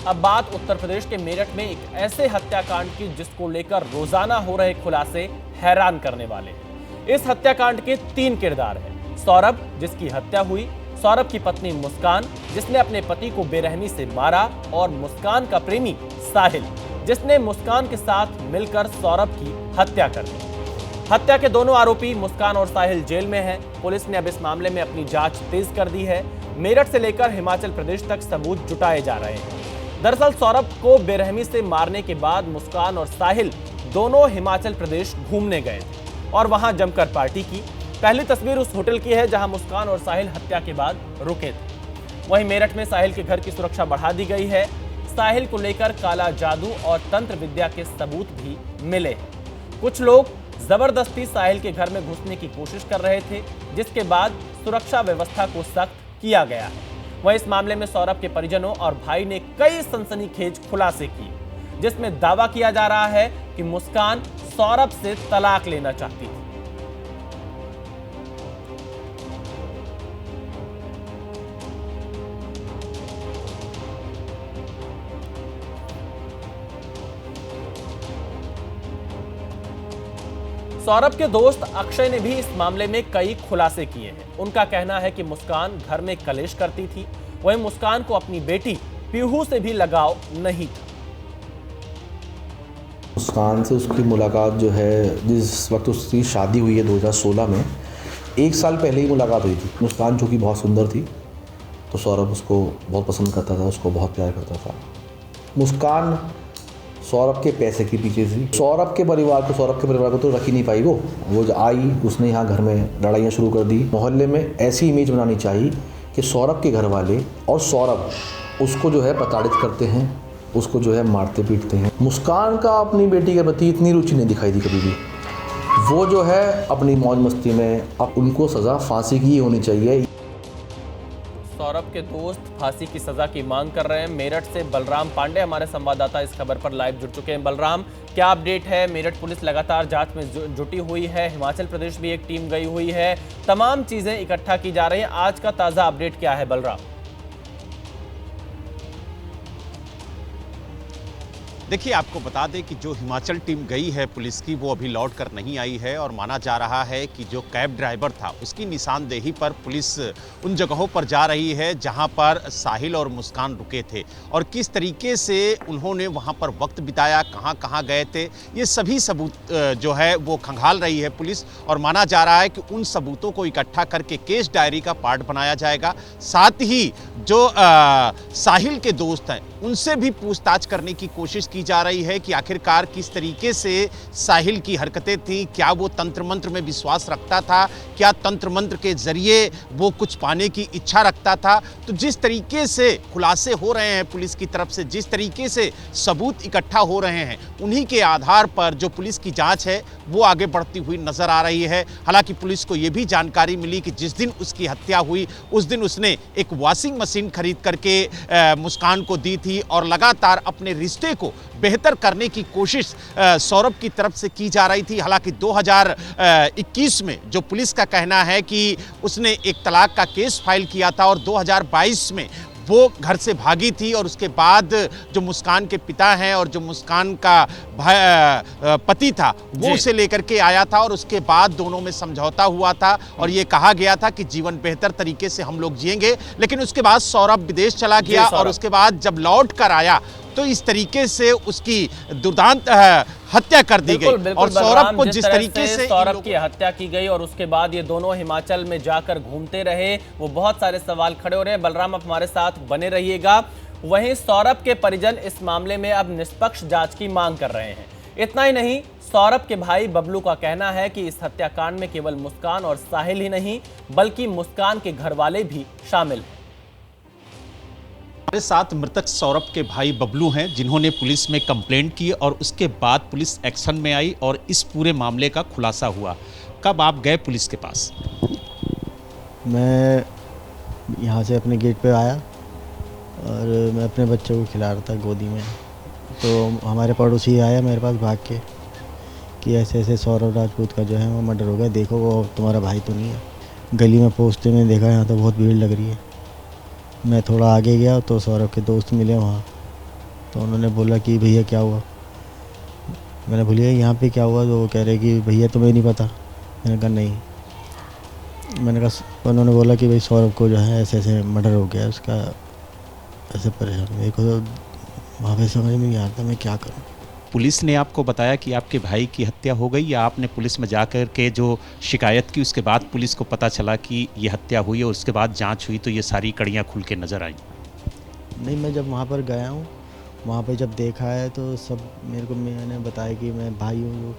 अब बात उत्तर प्रदेश के मेरठ में एक ऐसे हत्याकांड की जिसको लेकर रोजाना हो रहे खुलासे हैरान करने वाले हैं। इस हत्याकांड के 3 किरदार हैं। सौरभ, जिसकी हत्या हुई, सौरभ की पत्नी मुस्कान, जिसने अपने पति को बेरहमी से मारा, और मुस्कान का प्रेमी साहिल, जिसने मुस्कान के साथ मिलकर सौरभ की हत्या कर दी। हत्या के दोनों आरोपी मुस्कान और साहिल जेल में हैं। पुलिस ने अब इस मामले में अपनी जांच तेज कर दी है। मेरठ से लेकर हिमाचल प्रदेश तक सबूत जुटाए जा रहे हैं। दरअसल सौरभ को बेरहमी से मारने के बाद मुस्कान और साहिल दोनों हिमाचल प्रदेश घूमने गए थे और वहां जमकर पार्टी की। पहली तस्वीर उस होटल की है जहां मुस्कान और साहिल हत्या के बाद रुके थे। वहीं मेरठ में साहिल के घर की सुरक्षा बढ़ा दी गई है। साहिल को लेकर काला जादू और तंत्र विद्या के सबूत भी मिले हैं। कुछ लोग जबरदस्ती साहिल के घर में घुसने की कोशिश कर रहे थे, जिसके बाद सुरक्षा व्यवस्था को सख्त किया गया है। वहीं इस मामले में सौरभ के परिजनों और भाई ने कई सनसनीखेज खुलासे किए, जिसमें दावा किया जा रहा है कि मुस्कान सौरभ से तलाक लेना चाहती थी। सौरभ के दोस्त अक्षय ने भी इस मामले में कई खुलासे किए हैं। उनका कहना है कि मुस्कान घर में कलेश करती थी। वहीं मुस्कान को अपनी बेटी पीहू से भी लगाव नहीं था। मुस्कान से उसकी मुलाकात जो है, जिस वक्त उसकी शादी हुई है 2016 में, 1 साल पहले ही मुलाकात हुई थी। मुस्कान चूँकि बहुत सुंदर थी तो सौरभ उसको बहुत पसंद करता था, उसको बहुत प्यार करता था। मुस्कान सौरभ के पैसे के पीछे थी। सौरभ के परिवार को तो रख ही नहीं पाई। वो जो आई, उसने यहाँ घर में लड़ाइयाँ शुरू कर दी। मोहल्ले में ऐसी इमेज बनानी चाहिए कि सौरभ के घर वाले और सौरभ उसको जो है प्रताड़ित करते हैं, उसको जो है मारते पीटते हैं। मुस्कान का अपनी बेटी के प्रति इतनी रुचि नहीं दिखाई दी कभी भी। वो जो है अपनी मौज मस्ती में, अब उनको सज़ा फांसी की होनी चाहिए। सौरभ के दोस्त फांसी की सजा की मांग कर रहे हैं। मेरठ से बलराम पांडे हमारे संवाददाता इस खबर पर लाइव जुड़ चुके हैं। बलराम, क्या अपडेट है? मेरठ पुलिस लगातार जांच में जुटी हुई है, हिमाचल प्रदेश भी एक टीम गई हुई है, तमाम चीजें इकट्ठा की जा रही हैं। आज का ताजा अपडेट क्या है बलराम? देखिए, आपको बता दें कि जो हिमाचल टीम गई है पुलिस की, वो अभी लौट कर नहीं आई है और माना जा रहा है कि जो कैब ड्राइवर था उसकी निशानदेही पर पुलिस उन जगहों पर जा रही है जहां पर साहिल और मुस्कान रुके थे और किस तरीके से उन्होंने वहां पर वक्त बिताया, कहां कहां गए थे, ये सभी सबूत जो है वो खंगाल रही है पुलिस। और माना जा रहा है कि उन सबूतों को इकट्ठा करके केस डायरी का पार्ट बनाया जाएगा। साथ ही जो साहिल के दोस्त हैं उनसे भी पूछताछ करने की कोशिश की जा रही है कि आखिरकार किस तरीके से साहिल की हरकतें थी, क्या वो तंत्र मंत्र में विश्वास रखता था, क्या तंत्र मंत्र के जरिए वो कुछ पाने की इच्छा रखता था। तो जिस तरीके से खुलासे हो रहे हैं पुलिस की तरफ से, जिस तरीके से सबूत इकट्ठा हो रहे हैं, उन्हीं के आधार पर जो पुलिस की जांच है वो आगे बढ़ती हुई नजर आ रही है। हालांकि पुलिस को ये भी जानकारी मिली कि जिस दिन उसकी हत्या हुई उस दिन उसने एक वॉशिंग मशीन खरीद करके मुस्कान को दी थी और लगातार अपने रिश्ते को बेहतर करने की कोशिश सौरभ की तरफ से की जा रही थी। हालांकि 2021 में जो पुलिस का कहना है कि उसने एक तलाक का केस फाइल किया था और 2022 में वो घर से भागी थी और उसके बाद जो मुस्कान के पिता हैं और जो मुस्कान का पति था वो उसे लेकर के आया था और उसके बाद दोनों में समझौता हुआ था और ये कहा गया था कि जीवन बेहतर तरीके से हम लोग जिएंगे। लेकिन उसके बाद सौरभ विदेश चला गया और उसके बाद जब लौट कर आया तो इस तरीके से उसकी दुर्दांत हत्या कर दी गई। और सौरभ को जिस तरीके से सौरभ की हत्या की गई और उसके बाद ये दोनों हिमाचल में जाकर घूमते रहे, वो बहुत सारे सवाल खड़े हो रहे हैं। बलराम, आप हमारे साथ बने रहिएगा। वहीं सौरभ के परिजन इस मामले में अब निष्पक्ष जांच की मांग कर रहे हैं। इतना ही नहीं, सौरभ के भाई बबलू का कहना है कि इस हत्याकांड में केवल मुस्कान और साहिल ही नहीं बल्कि मुस्कान के घर वाले भी शामिल हैं। हमारे साथ मृतक सौरभ के भाई बबलू हैं जिन्होंने पुलिस में कंप्लेंट की और उसके बाद पुलिस एक्शन में आई और इस पूरे मामले का खुलासा हुआ। कब आप गए पुलिस के पास? मैं यहाँ से अपने गेट पे आया और मैं अपने बच्चे को खिला रहा था गोदी में, तो हमारे पड़ोसी आया मेरे पास भाग के कि ऐसे ऐसे सौरभ राजपूत का जो है वो मर्डर हो गया, देखो वो तुम्हारा भाई तो नहीं है। गली में पहुँचते में देखा यहाँ तो बहुत भीड़ लग रही है। मैं थोड़ा आगे गया तो सौरभ के दोस्त मिले वहाँ, तो उन्होंने बोला कि भैया क्या हुआ। मैंने बोलिए यहाँ पे क्या हुआ, तो वो कह रहे कि भैया तुम्हें नहीं पता। मैंने कहा नहीं। मैंने कहा, उन्होंने बोला कि भाई सौरभ को जो है ऐसे ऐसे मर्डर हो गया उसका, ऐसे परेशान। मेरे को तो वहाँ पे समझ में नहीं आता मैं क्या करूँ। पुलिस ने आपको बताया कि आपके भाई की हत्या हो गई, या आपने पुलिस में जाकर के जो शिकायत की उसके बाद पुलिस को पता चला कि ये हत्या हुई और उसके बाद जांच हुई तो ये सारी कड़ियाँ खुल के नज़र आई? नहीं, मैं जब वहाँ पर गया हूँ, वहाँ पे जब देखा है तो सब मेरे को, मैंने बताया कि मैं भाई हूँ।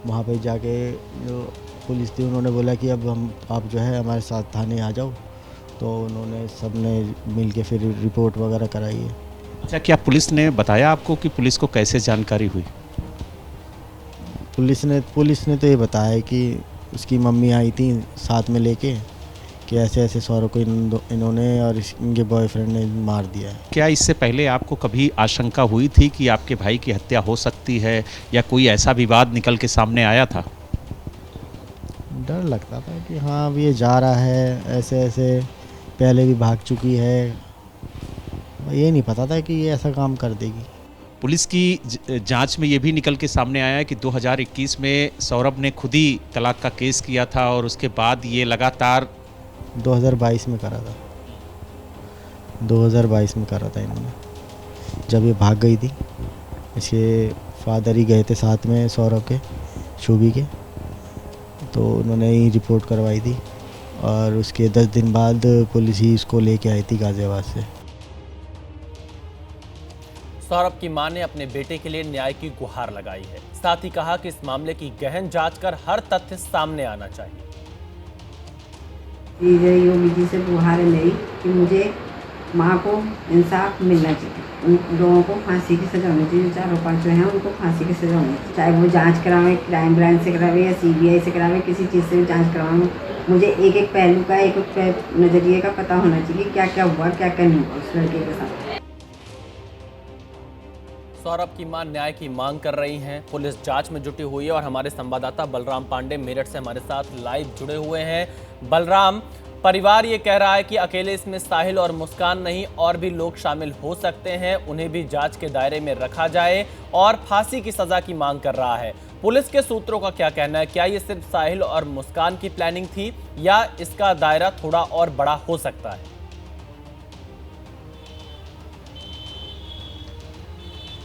वहाँ पे जाके जो पुलिस थी उन्होंने बोला कि अब आप जो है हमारे साथ थाने आ जाओ। तो उन्होंने सब ने मिल के फिर रिपोर्ट वगैरह कराई है। अच्छा, क्या पुलिस ने बताया आपको कि पुलिस को कैसे जानकारी हुई? पुलिस ने तो ये बताया कि उसकी मम्मी आई थी साथ में लेके कि ऐसे ऐसे सौरभ को इन्होंने और इनके बॉयफ्रेंड ने मार दिया है। क्या इससे पहले आपको कभी आशंका हुई थी कि आपके भाई की हत्या हो सकती है, या कोई ऐसा विवाद निकल के सामने आया था? डर लगता था कि हाँ अब ये जा रहा है, ऐसे ऐसे पहले भी भाग चुकी है। ये नहीं पता था कि ये ऐसा काम कर देगी। पुलिस की जांच में ये भी निकल के सामने आया है कि 2021 में सौरभ ने खुद ही तलाक का केस किया था और उसके बाद ये लगातार 2022 में करा था। 2022 में करा था इन्होंने, जब ये भाग गई थी। इसके फादर ही गए थे साथ में सौरभ के, शोभी के, तो उन्होंने ही रिपोर्ट करवाई थी। और उसके 10 दिन बाद पुलिस ही इसको लेके आई थी गाजियाबाद से। सौरभ की मां ने अपने बेटे के लिए न्याय की गुहार लगाई है। साथ ही कहा कि इस मामले की गहन जांच कर हर तथ्य सामने आना चाहिए। योगी जी से गुहार है मेरी कि मुझे माँ को इंसाफ मिलना चाहिए। उन लोगों को फांसी की सजा होनी चाहिए, चारों पांचों हैं उनको फांसी की सजा होनी चाहिए। चाहे वो जांच करावे, क्राइम ब्रांच से करावे या CBI से करावे, किसी चीज़ से भी जांच करवावे। मुझे एक एक पहलू का, एक एक नज़रिए का पता होना चाहिए, क्या क्या हुआ, क्या क्या नहीं हुआ उस लड़के के साथ। सौरभ की मां न्याय की मांग कर रही हैं। पुलिस जांच में जुटी हुई है और हमारे संवाददाता बलराम पांडे मेरठ से हमारे साथ लाइव जुड़े हुए हैं। बलराम, परिवार ये कह रहा है कि अकेले इसमें साहिल और मुस्कान नहीं, और भी लोग शामिल हो सकते हैं, उन्हें भी जांच के दायरे में रखा जाए, और फांसी की सजा की मांग कर रहा है। पुलिस के सूत्रों का क्या कहना है? क्या ये सिर्फ साहिल और मुस्कान की प्लानिंग थी, या इसका दायरा थोड़ा और बड़ा हो सकता है?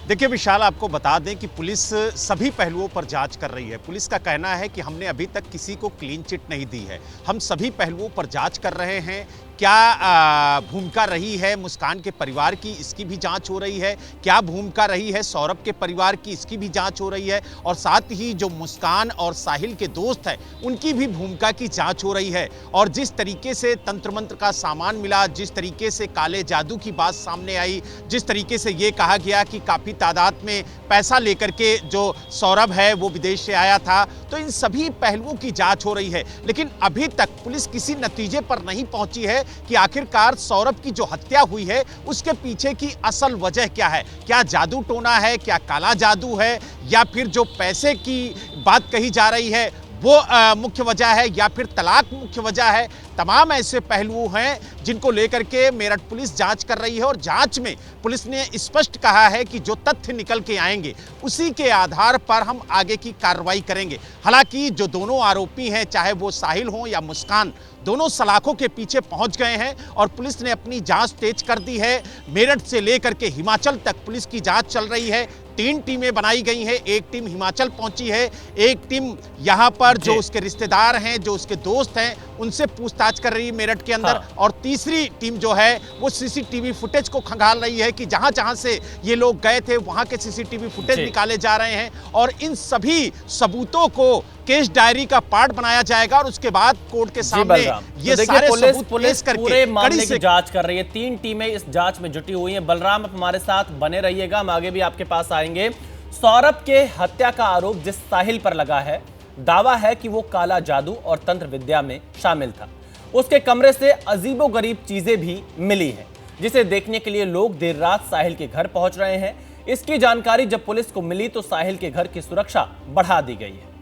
देखिए विशाल, आपको बता दें कि पुलिस सभी पहलुओं पर जांच कर रही है। पुलिस का कहना है कि हमने अभी तक किसी को क्लीन चिट नहीं दी है, हम सभी पहलुओं पर जांच कर रहे हैं। क्या भूमिका रही है मुस्कान के परिवार की, इसकी भी जांच हो रही है। क्या भूमिका रही है सौरभ के परिवार की, इसकी भी जांच हो रही है। और साथ ही जो मुस्कान और साहिल के दोस्त हैं, उनकी भी भूमिका की जांच हो रही है। और जिस तरीके से तंत्र मंत्र का सामान मिला, जिस तरीके से काले जादू की बात सामने आई, जिस तरीके से ये कहा गया कि काफ़ी तादाद में पैसा लेकर के जो सौरभ है वो विदेश से आया था, तो इन सभी पहलुओं की जांच हो रही है। लेकिन अभी तक पुलिस किसी नतीजे पर नहीं पहुंची है कि आखिरकार सौरभ की जो हत्या हुई है उसके पीछे की असल वजह क्या है। क्या जादू टोना है, क्या काला जादू है, या फिर जो पैसे की बात कही जा रही है वो मुख्य वजह है, या फिर तलाक मुख्य वजह है। तमाम ऐसे पहलू हैं जिनको लेकर के मेरठ पुलिस जांच कर रही है। और जांच में पुलिस ने स्पष्ट कहा है कि जो तथ्य निकल के आएंगे उसी के आधार पर हम आगे की कार्रवाई करेंगे। हालांकि जो दोनों आरोपी हैं, चाहे वो साहिल हो या मुस्कान, दोनों सलाखों के पीछे पहुंच गए हैं और पुलिस ने अपनी जांच तेज कर दी है। मेरठ से लेकर के हिमाचल तक पुलिस की जांच चल रही है। 3 टीमें बनाई गई हैं, एक टीम हिमाचल पहुंची है, एक टीम यहां पर जो उसके रिश्तेदार हैं, जो उसके दोस्त हैं, उनसे पूछताछ कर रही है मेरठ के अंदर। हाँ। और तीसरी टीम जो है वो CCTV फुटेज को खंगाल रही है कि जहां जहां से ये लोग गए थे वहां के CCTV फुटेज निकाले जा रहे हैं। और इन सभी सबूतों को केस डायरी का पार्ट बनाया जाएगा और उसके बाद कोर्ट के सामने ये सारे सबूत पेश करके पूरे मामले की जांच कर रही है। 3 टीमें इस जांच में जुटी हुई हैं। बलराम, आप हमारे साथ बने रहिएगा, हम आगे भी आपके पास आएंगे। सौरभ के हत्या का आरोप जिस साहिल पर लगा है, दावा है कि वो काला जादू और तंत्र विद्या में शामिल था। उसके कमरे से अजीबोगरीब चीजें भी मिली हैं, जिसे देखने के लिए लोग देर रात साहिल के घर पहुंच रहे हैं। इसकी जानकारी जब पुलिस को मिली तो साहिल के घर की सुरक्षा बढ़ा दी गई है।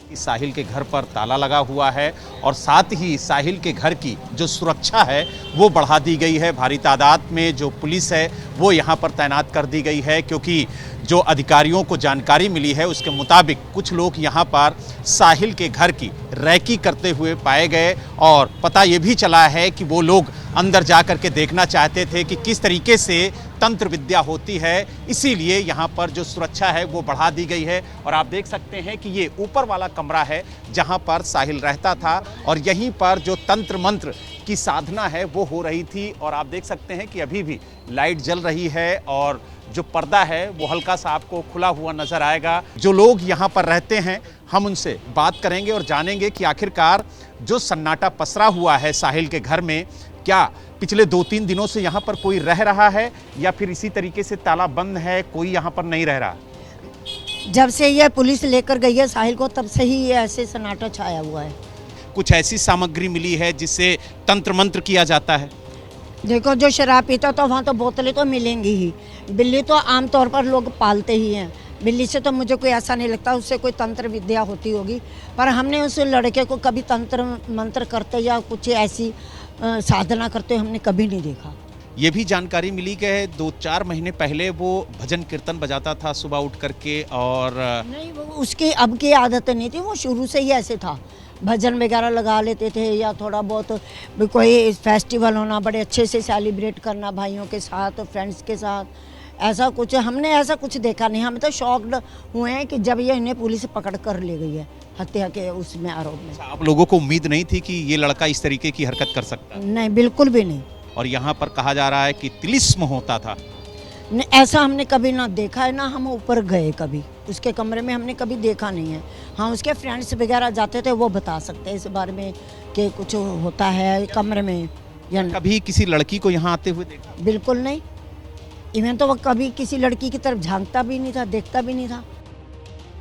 कि साहिल के घर पर ताला लगा हुआ है और साथ ही साहिल के घर की जो सुरक्षा है वो बढ़ा दी गई है। भारी तादाद में जो पुलिस है वो यहाँ पर तैनात कर दी गई है, क्योंकि जो अधिकारियों को जानकारी मिली है उसके मुताबिक कुछ लोग यहाँ पर साहिल के घर की रैकी करते हुए पाए गए और पता ये भी चला है कि वो लोग अंदर जा कर के देखना चाहते थे कि किस तरीके से तंत्र विद्या होती है, इसीलिए यहाँ पर जो सुरक्षा है वो बढ़ा दी गई है। और आप देख सकते हैं कि ये ऊपर वाला कमरा है जहाँ पर साहिल रहता था और यहीं पर जो तंत्र मंत्र की साधना है वो हो रही थी। और आप देख सकते हैं कि अभी भी लाइट जल रही है और जो पर्दा है वो हल्का सा आपको खुला हुआ नजर आएगा। जो लोग यहाँ पर रहते हैं हम उनसे बात करेंगे और जानेंगे कि आखिरकार जो सन्नाटा पसरा हुआ है साहिल के घर में, क्या पिछले 2-3 दिनों से यहाँ पर कोई रह रहा है या फिर इसी तरीके से ताला बंद है, कोई यहाँ पर नहीं रह रहा? जब से ये पुलिस लेकर गई है साहिल को तब से ही ये ऐसे सन्नाटा छाया हुआ है। कुछ ऐसी सामग्री मिली है जिससे तंत्र मंत्र किया जाता है? देखो, जो शराब पीता तो वहाँ तो बोतलें तो मिलेंगी ही। बिल्ली तो आमतौर पर लोग पालते ही हैं, बिल्ली से तो मुझे कोई ऐसा नहीं लगता उससे कोई तंत्र विद्या होती होगी। पर हमने उस लड़के को कभी तंत्र मंत्र करते या कुछ ऐसी साधना करते हमने कभी नहीं देखा। ये भी जानकारी मिली कि 2-4 महीने पहले वो भजन कीर्तन बजाता था सुबह उठ करके, और नहीं, वो उसकी अब की आदत नहीं थी, वो शुरू से ही ऐसे था। भजन वगैरह लगा लेते थे या थोड़ा बहुत भी कोई फेस्टिवल होना, बड़े अच्छे से सेलिब्रेट करना भाइयों के साथ, फ्रेंड्स के साथ, ऐसा कुछ हमने ऐसा कुछ देखा नहीं। हम तो शॉक्ड हुए हैं कि जब ये इन्हें पुलिस पकड़ कर ले गई है हत्या के उसमें आरोप में। आप लोगों को उम्मीद नहीं थी कि ये लड़का इस तरीके की हरकत कर सकता? नहीं, बिल्कुल भी नहीं। और यहाँ पर कहा जा रहा है कि तिलिस्म होता था। नहीं, ऐसा हमने कभी ना देखा है, ना हम ऊपर गए कभी उसके कमरे में, हमने कभी देखा नहीं है। हाँ, उसके फ्रेंड्स वगैरह जाते थे, वो बता सकते हैं इस बारे में कि कुछ होता है कमरे में या नहीं। कभी किसी लड़की को यहाँ आते हुए देखा? बिल्कुल नहीं। इवन तो वो कभी किसी लड़की की तरफ झांकता भी नहीं था, देखता भी नहीं था।